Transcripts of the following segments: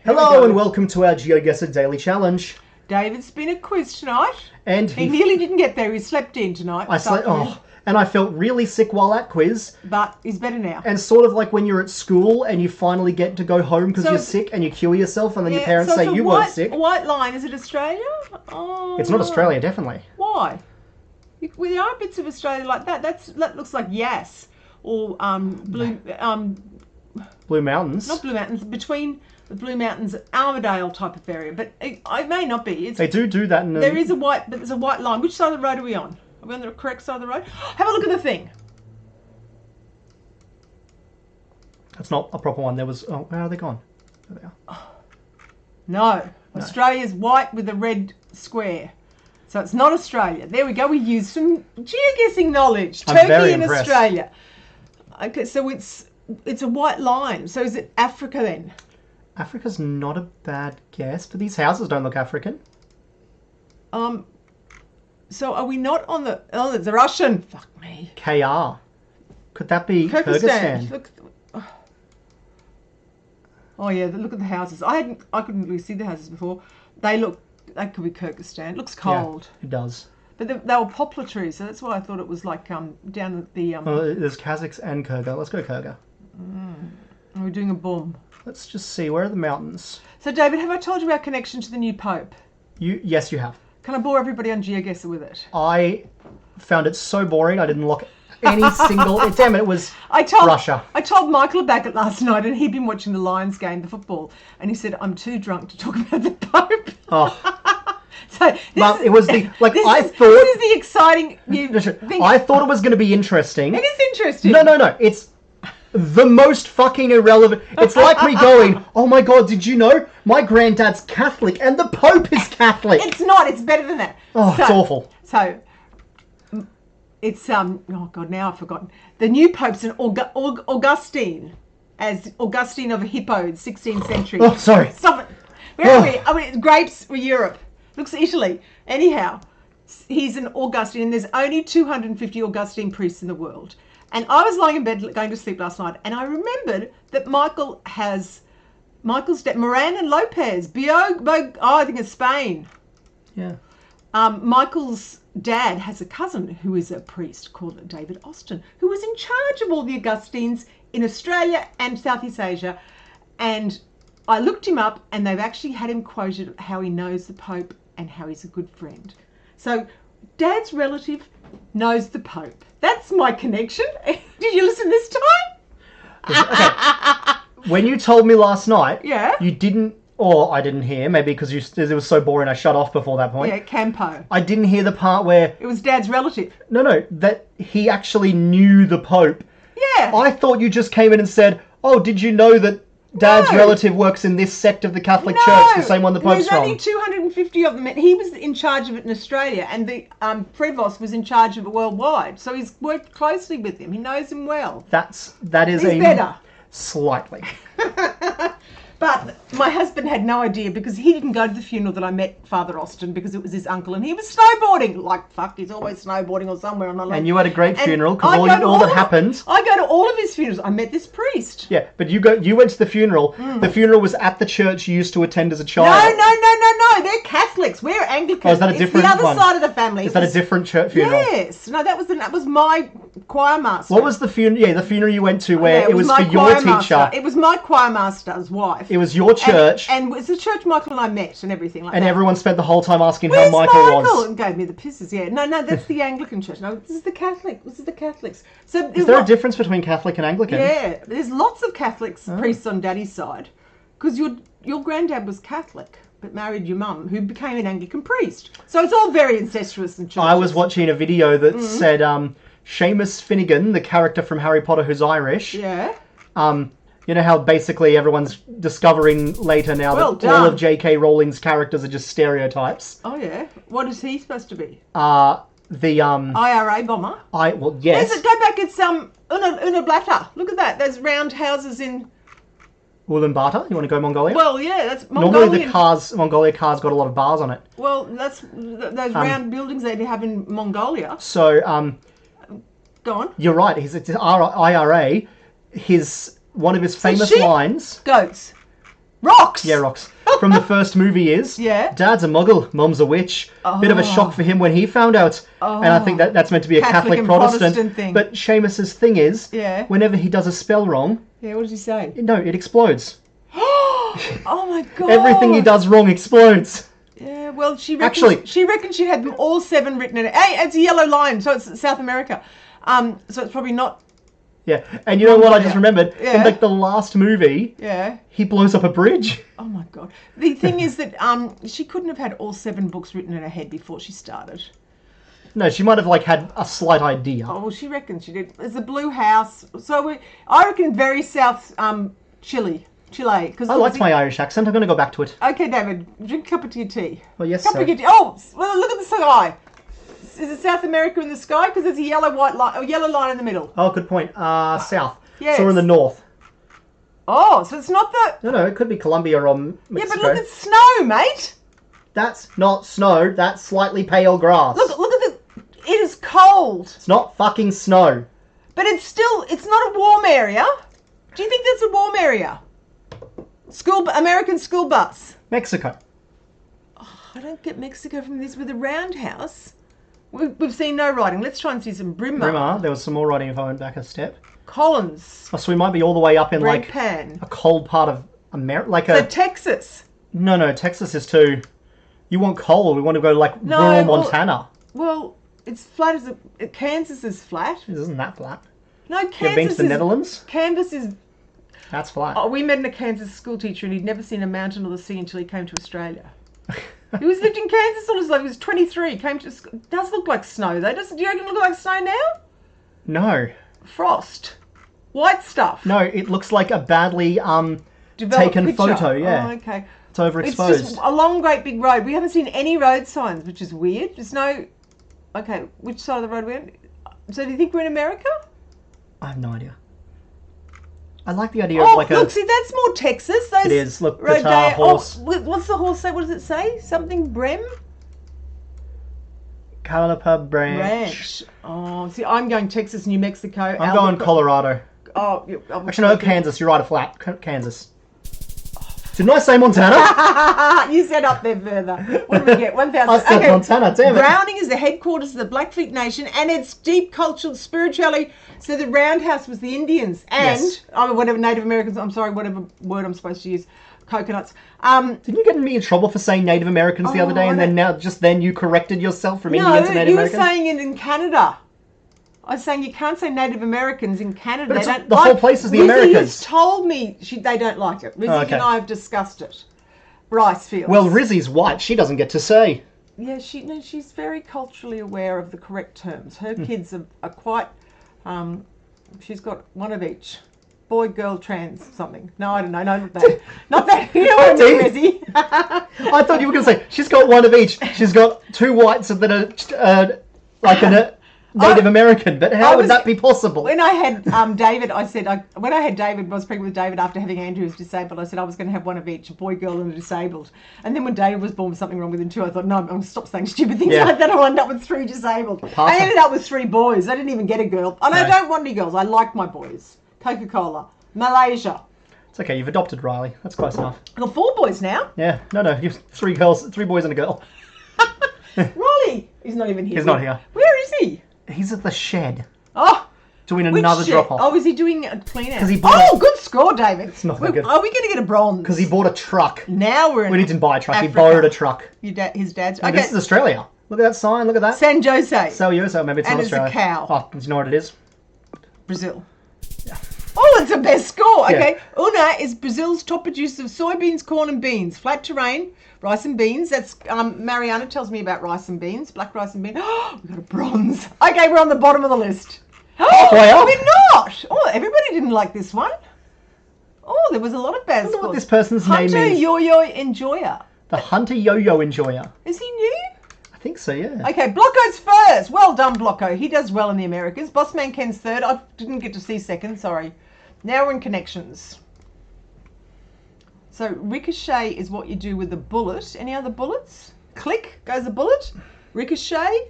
Hello and welcome to our Geoguessr Daily Challenge. David's been a quiz tonight. And he nearly didn't get there. He slept in tonight. And I felt really sick while at quiz. But he's better now. And sort of like when you're at school and you finally get to go home because you're sick and you cure yourself and then your parents say you weren't sick. White line, is it Australia? Oh, it's not Australia, definitely. Why? There are bits of Australia like that. That looks like Yass or Blue Mountains. Not Blue Mountains, between the Blue Mountains, Armidale type of area, but it may not be. They do that. There's a white line. Which side of the road are we on? Are we on the correct side of the road? Have a look at the thing. That's not a proper one. There was. Oh, where are they gone? There they are. No. Australia's white with a red square. So it's not Australia. There we go. We used some geoguessing knowledge. Turkey and Australia. Okay, so it's a white line. So is it Africa then? Africa's not a bad guess, but these houses don't look African. So are we not on the... Oh, it's a Russian. Fuck me. KR. Could that be Kyrgyzstan? Look, oh yeah, look at the houses. I couldn't really see the houses before. That could be Kyrgyzstan. It looks cold. Yeah, it does. But they were poplar trees, so that's why I thought it was like down at the... Well, there's Kazakhs and Kyrgyz. Let's go Kyrgyz. We're doing a boom. Let's just see. Where are the mountains? So, David, have I told you our connection to the new Pope? Yes, you have. Can I bore everybody on Geoguessr with it? I found it so boring. I didn't look any single... Damn it, it was Russia. I told Michael about it last night, and he'd been watching the Lions game, the football, and he said, I'm too drunk to talk about the Pope. Oh. So it was the... This is the exciting... I thought it was going to be interesting. It is interesting. No. It's... the most fucking irrelevant. It's like me going, oh my god, did you know my granddad's Catholic and the Pope is Catholic? It's not. It's better than that. It's awful. So it's oh god, now I've forgotten. The new Pope's an Augustine, as Augustine of Hippo, 16th century. Oh, sorry. Stop it. Where are we? I mean, grapes were Europe. Looks Italy. Anyhow, he's an Augustine, and there's only 250 Augustine priests in the world. And I was lying in bed going to sleep last night, and I remembered that Michael's dad, Moran and Lopez, I think it's Spain. Yeah. Michael's dad has a cousin who is a priest called David Austin, who was in charge of all the Augustines in Australia and Southeast Asia. And I looked him up, and they've actually had him quoted how he knows the Pope and how he's a good friend. So Dad's relative knows the Pope. That's my connection. Did you listen this time? Okay. When you told me last night, you didn't, or I didn't hear, maybe because it was so boring I shut off before that point. Yeah, Campo. I didn't hear the part where... It was Dad's relative. No, that he actually knew the Pope. Yeah. I thought you just came in and said, oh, did you know that Dad's relative works in this sect of the Catholic Church, the same one the Pope's from? There's only 250 of them. He was in charge of it in Australia, and the Prevost was in charge of it worldwide. So he's worked closely with him. He knows him well. That is He's better. Slightly. But my husband had no idea because he didn't go to the funeral that I met Father Austin because it was his uncle and he was snowboarding. Like, fuck, he's always snowboarding or somewhere on the lake. And you had a great funeral because all that happened. I go to all of his funerals. I met this priest. Yeah, but you went to the funeral. The funeral was at the church you used to attend as a child. No. They're Catholics. We're Anglican. Oh, is that a different one? It's the other side of the family. Is that a different church funeral? Yes. No, that was my choir master. What was the funeral? Yeah, the funeral you went to where it was for your teacher. It was my choir master's wife. It was your church. And it was the church Michael and I met and everything like that. And everyone spent the whole time asking how Michael was. And gave me the pisses, yeah. No, that's the Anglican church. No, this is the Catholic. This is the Catholics. So is there a difference between Catholic and Anglican? Yeah, there's lots of Catholics, priests on Daddy's side. Because your granddad was Catholic, but married your mum, who became an Anglican priest. So it's all very incestuous and churches. I was watching a video that said Seamus Finnegan, the character from Harry Potter who's Irish. Yeah. You know how basically everyone's discovering later now that all of J.K. Rowling's characters are just stereotypes. Oh yeah. What is he supposed to be? The IRA bomber. Well, yes. Go back. It's Ulaanbaatar. Look at that. Those round houses in Ulaanbaatar. You want to go Mongolia? Well, yeah, that's Mongolian. Normally the Mongolia car's got a lot of bars on it. Well, that's those round buildings they have in Mongolia. So go on. You're right. It's IRA. One of his famous lines. Goats. Rocks! Yeah, rocks. From the first movie is... Yeah. Dad's a muggle, Mum's a witch. Bit of a shock for him when he found out. And I think that's meant to be a Catholic and Protestant thing. But Seamus's thing is, Yeah. whenever he does a spell wrong... Yeah, what does he say? No, it explodes. Oh my god! Everything he does wrong explodes. Yeah, well, she reckons she had them all 7 written in it. Hey, it's a yellow line, so it's South America. So it's probably not... Yeah, and you know what I just remembered? Yeah. In like the last movie, Yeah. he blows up a bridge. Oh my god. The thing is that she couldn't have had all 7 books written in her head before she started. No, she might have like had a slight idea. Oh, well, she reckons she did. There's a blue house. So I reckon very South Chile. Cause I liked my Irish accent. I'm going to go back to it. Okay, David, drink a cup of your tea. Well, yes, cup of your tea. Oh, well, look at the sky. Is it South America in the sky? Because there's a yellow line in the middle. Oh, good point. South. Yes. So we're in the north. Oh, so it's not the... No, it could be Colombia or Mexico. Yeah, but look at snow, mate. That's not snow. That's slightly pale grass. Look at the... It is cold. It's not fucking snow. But it's not a warm area. Do you think that's a warm area? American school bus. Mexico. Oh, I don't get Mexico from this with a roundhouse. We've seen no writing. Let's try and see some Brimar. There was some more writing if I went back a step. Collins. Oh, so we might be all the way up in Bread like pan. a cold part of America. Like So Texas. No, Texas is too... You want cold. We want to go like rural Montana. Well, it's flat as Kansas is flat. It isn't that flat. No, You ever been to the Netherlands? Kansas is... That's flat. Oh, we met a Kansas school teacher and he'd never seen a mountain or the sea until he came to Australia. He was lived in Kansas all his life. He was 23. Came to... It does look like snow though. Do you reckon it look like snow now? No. Frost. White stuff. No, it looks like a badly taken picture. photo, yeah. Oh, okay. It's overexposed. It's just a long, great big road. We haven't seen any road signs, which is weird. There's no... Okay, which side of the road are we on? So do you think we're in America? I have no idea. I like the idea of like look, see, that's more Texas. Those It is. Look, guitar, horse. Oh, what's the horse say? What does it say? Something Brem? Caliper branch. Oh, see, I'm going Texas, New Mexico. I'm going Colorado. Oh, actually, no, Kansas. You're right, a flat. Kansas. Didn't I say Montana? You said up there further. What did we get? 1,000. I said Montana, damn it. Browning is the headquarters of the Blackfeet Nation and its deep cultural spirituality. So the roundhouse was the Indians and, whatever Native Americans, I'm sorry, whatever word I'm supposed to use, coconuts. Didn't you get me in trouble for saying Native Americans the other day and then you corrected yourself from Indians to Native Americans? No, you were saying it in Canada. I was saying you can't say Native Americans in Canada. But the whole place is the Americans. Rizzy has told me they don't like it. Rizzy and I have discussed it. Rice fields. Well, Rizzy's white. She doesn't get to say. Yeah, she's very culturally aware of the correct terms. Her kids are quite... she's got one of each. Boy, girl, trans, something. No, I don't know. No, not that. Not that. You know what I mean, Rizzy? I thought you were going to say, she's got one of each. She's got 2 whites that are like a Native American. But how would that be possible? When I had David, I said, when I had David, I was pregnant with David after having Andrew who's disabled, I said I was going to have one of each, a boy, girl, and a disabled. And then when David was born with something wrong with him too, I thought, no, I'm going to stop saying stupid things like that. I'll end up with 3 disabled. I ended up with 3 boys. I didn't even get a girl. And I don't want any girls. I like my boys. Coca-Cola. Malaysia. It's okay, you've adopted Riley. That's close enough. I've got 4 boys now. Yeah, no, you've 3 girls, 3 boys and a girl. Riley, he's not even here. He's not here. Where is he? He's at the shed. Oh, doing another drop-off. Oh, is he doing a clean out? Good score, David. It's not that good. Are we going to get a bronze? Because he bought a truck. Now we're in We didn't buy a truck, Africa. he borrowed a truck. His dad's... No, this is Australia. Look at that sign, look at that. San Jose. San Jose, maybe it's not Australia. And it's a cow. Oh, do you know what it is? Brazil. Yeah. Oh, it's a best score. Okay. Una is Brazil's top producer of soybeans, corn and beans. Flat terrain, rice and beans. That's Mariana tells me about rice and beans, black rice and beans. Oh, we got a bronze. Okay, we're on the bottom of the list. Oh, we're not. Oh, everybody didn't like this one. Oh, there was a lot of bad I wonder scores. what this person's name is. Hunter Yo-Yo Enjoyer. The Hunter Yo-Yo Enjoyer. Is he new? I think so, yeah. Okay, Blocko's first. Well done, Blocko. He does well in the Americas. Bossman Ken's third. I didn't get to see second, sorry. Now we're in connections. So ricochet is what you do with the bullet. Any other bullets? Click goes the bullet. Ricochet.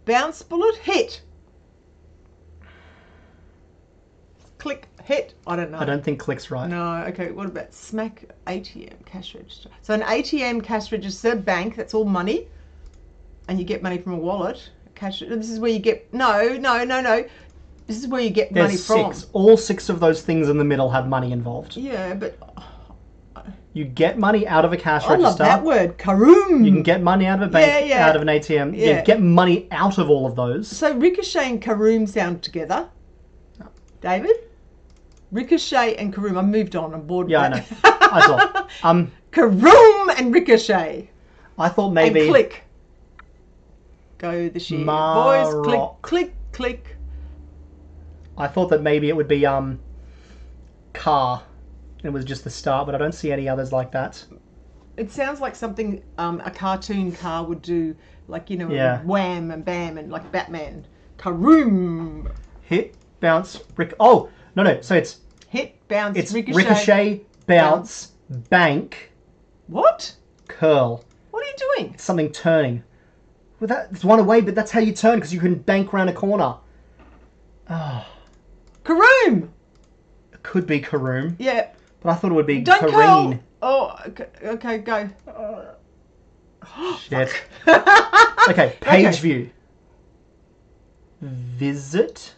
Bounce bullet. Hit. click, hit. I don't know. I don't think click's right. No, okay, what about smack ATM, cash register? So an ATM, cash register, bank, that's all money. And you get money from a wallet. Cash, this is where you get, no. This is where you get money from. Six. All 6 of those things in the middle have money involved. Yeah, but... You get money out of a cash I register. love that word, karoom. You can get money out of a bank, out of an ATM. Yeah. You get money out of all of those. So ricochet and karoom sound together. David? Ricochet and karoom. I moved on. I'm bored. Yeah, I know. I saw. Karoom and ricochet. I thought maybe... And click. Go the sheer. Boys, click, click, click. I thought that maybe it would be car. It was just the start, but I don't see any others like that. It sounds like something a cartoon car would do, like, you know, wham and bam and like Batman. Karoom. Hit, bounce, oh, no. So it's hit, bounce, it's ricochet, bounce, bank. What? Curl. What are you doing? It's something turning. Well, that's one away, but that's how you turn, because you can bank around a corner. Oh. Karoom. It could be karoom. Yeah. But I thought it would be Don't kareen. Curl. Oh, okay, go. Shit. Okay, page view. Visit.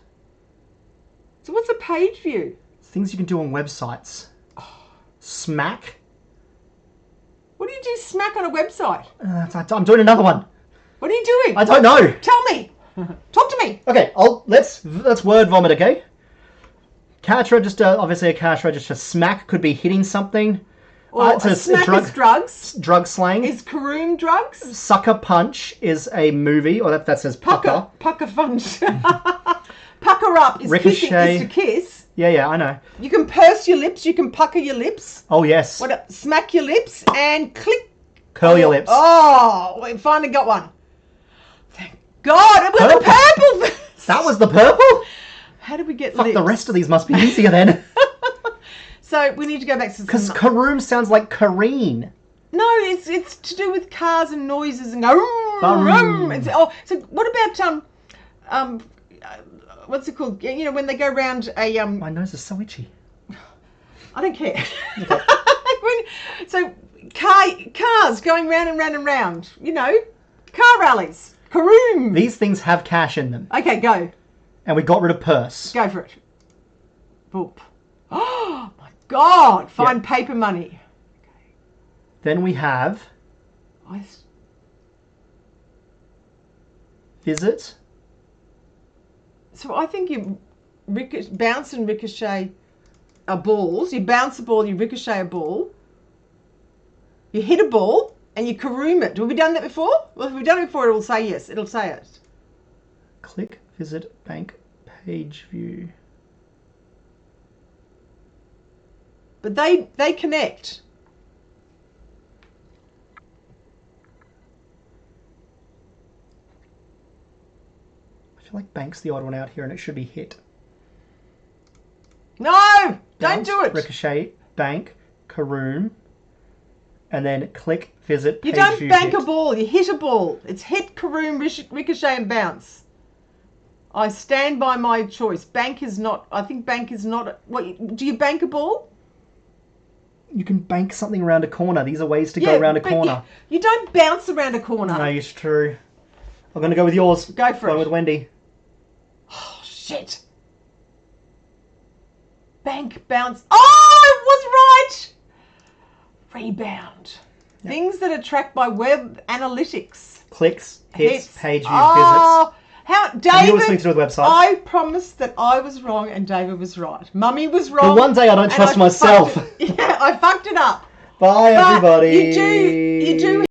So what's a page view? Things you can do on websites. Smack. What do you do smack on a website? I'm doing another one. What are you doing? I don't know. Tell me. Talk to me. Okay, let's word vomit, okay? Cash register, obviously a cash register. Smack could be hitting something. Or smack is drugs. Drug slang. Is karoom drugs? Sucker punch is a movie, or that says pucker. Pucker punch. Pucker up is ricochet. Kissing, is to kiss. Yeah, I know. You can purse your lips, you can pucker your lips. Oh, yes. Smack your lips and click. Curl your lips. Oh, we finally got one. Thank God, it was the purple. That was the purple? How did we get Fuck, lips? the rest of these must be easier then. So we need to go back to... Because karoom sounds like kareen. No, it's to do with cars and noises and go... so what about... what's it called? You know, when they go around a... My nose is so itchy. I don't care. Okay. So cars going round and round and round. You know, car rallies. Karoom. These things have cash in them. Okay, go. And we got rid of purse. Go for it. Boop. Oh, my God. Find paper money. Then we have... Visit. So I think you bounce and ricochet are balls. You bounce a ball, you ricochet a ball. You hit a ball and you karoom it. Have we done that before? Well, if we've done it before, it will say yes. It'll say it. Click, visit, bank, page view. But they connect. I feel like bank's the odd one out here and it should be hit. No! Don't do it! Ricochet, bank, karoom, and then click, visit, page You don't view, bank hit. a ball, you hit a ball. It's hit, karoom, ricochet and bounce. I stand by my choice. Bank is not, I think bank is not, what, do you bank a ball? You can bank something around a corner. These are ways to go around a corner. You don't bounce around a corner. No, it's true. I'm going to go with yours. Go for it. Going with Wendy. Oh, shit. Bank, bounce. Oh, it was right. Rebound. Yep. Things that are tracked by web analytics. Clicks, hits, page views, visits. How, David, to do with websites. I promised that I was wrong and David was right. Mummy was wrong. But one day I don't trust myself. I fucked it up. Bye, everybody. You do